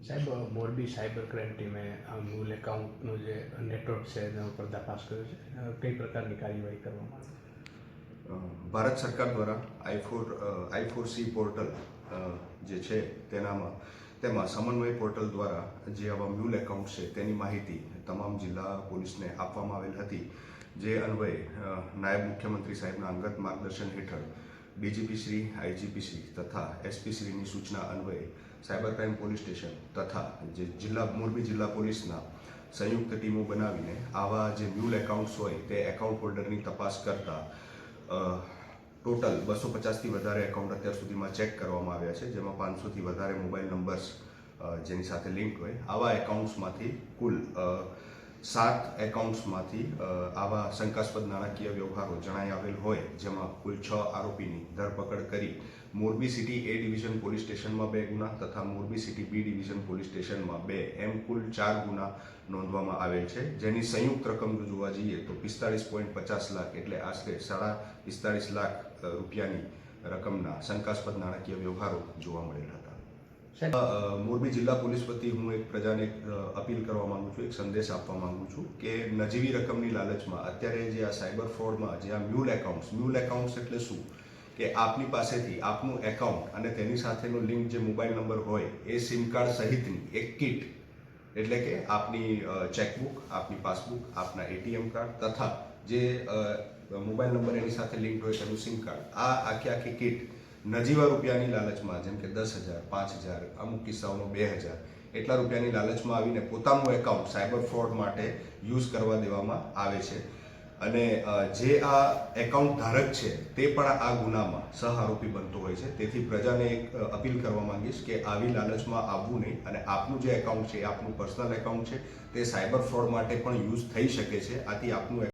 સાહેબ, Morbi cyber crime ટીમે મૂળ એકાઉન્ટનો જે નેટવર્ક છે એના ઉપર તપાસ કર્યો છે. કઈ પ્રકારની કાર્યવાહી કરવામાં આવી? ભારત સરકાર દ્વારા I4C પોર્ટલ જે છે તેમાં સમન્વય પોર્ટલ દ્વારા જે આવા મ્યુલ એકાઉન્ટ છે તેની માહિતી તમામ જિલ્લા પોલીસને આપવામાં આવેલ હતી. જે અન્વયે નાયબ મુખ્યમંત્રી સાહેબના અંગત માર્ગદર્શન હેઠળ ડીજીપી શ્રી, આઈજીપી શ્રી તથા એસપી શ્રીની સૂચના અન્વયે સાયબર ક્રાઇમ પોલીસ સ્ટેશન તથા જે મોરબી જિલ્લા પોલીસના સંયુક્ત ટીમો બનાવીને આવા જે મ્યુલ એકાઉન્ટ્સ હોય તે એકાઉન્ટ હોલ્ડરની તપાસ કરતા ટોટલ 250થી વધારે એકાઉન્ટ અત્યાર સુધીમાં ચેક કરવામાં આવ્યા છે, જેમાં 500થી વધારે મોબાઈલ નંબર્સ જેની સાથે લિંક હોય આવા એકાઉન્ટ્સમાંથી કુલ 7 એકાઉન્ટ્સમાંથી આવા શંકાસ્પદ નાણાકીય વ્યવહારો જણાઈ આવેલ હોય, જેમાં કુલ 6 આરોપીની ધરપકડ કરી Morbi city A division police સ્ટેશનમાં 2 ગુના તથા Morbi city B division police સ્ટેશનમાં 2 એમ કુલ 4 ગુના નોંધવામાં આવેલ છે. જેની સંયુક્ત રકમ જો જોવા જઈએ તો 45.50 લાખ એટલે આશરે 45.5 લાખ રૂપિયાની રકમના શંકાસ્પદ નાણાકીય વ્યવહારો જોવા મળેલ હતા. મોરબી જિલ્લા પોલીસ વતી હું એક પ્રજાને અપીલ કરવા માંગુ છું, એક સંદેશ આપવા માંગુ છું કે નજીવી રકમની લાલચમાં અત્યારે જે આ સાયબર ફ્રોડમાં જે આ મ્યુલ એકાઉન્ટ્સ એટલે શું કે આપની પાસેથી આપનું એકાઉન્ટ અને તેની સાથેનો લિંક જે મોબાઈલ નંબર હોય એ સિમ કાર્ડ સહિતની એક કિટ, એટલે કે આપની ચેકબુક, આપની પાસબુક, આપના ATM કાર્ડ તથા જે મોબાઈલ નંબર એની સાથે લિંક હોય તેનું સિમ કાર્ડ, આ આખી કિટ નજીવા રૂપિયાની લાલચમાં, જેમ કે 10,000, 5,000, અમુક કિસ્સાઓમાં 2,000 એટલા રૂપિયાની લાલચમાં આવીને પોતાનું એકાઉન્ટ સાયબર ફ્રોડ માટે યુઝ કરવા દેવામાં આવે છે. અને જે આ એકાઉન્ટ ધારક છે તે પણ આ ગુનામાં સહ આરોપી બનતો હોય છે. તેથી પ્રજાને એક અપીલ કરવા માંગીશ કે આવી લાલચમાં આવવું નહીં અને આપનું જે એકાઉન્ટ છે એ આપનું પર્સનલ એકાઉન્ટ છે, તે સાયબર ફ્રોડ માટે પણ યુઝ થઈ શકે છે. આથી આપનું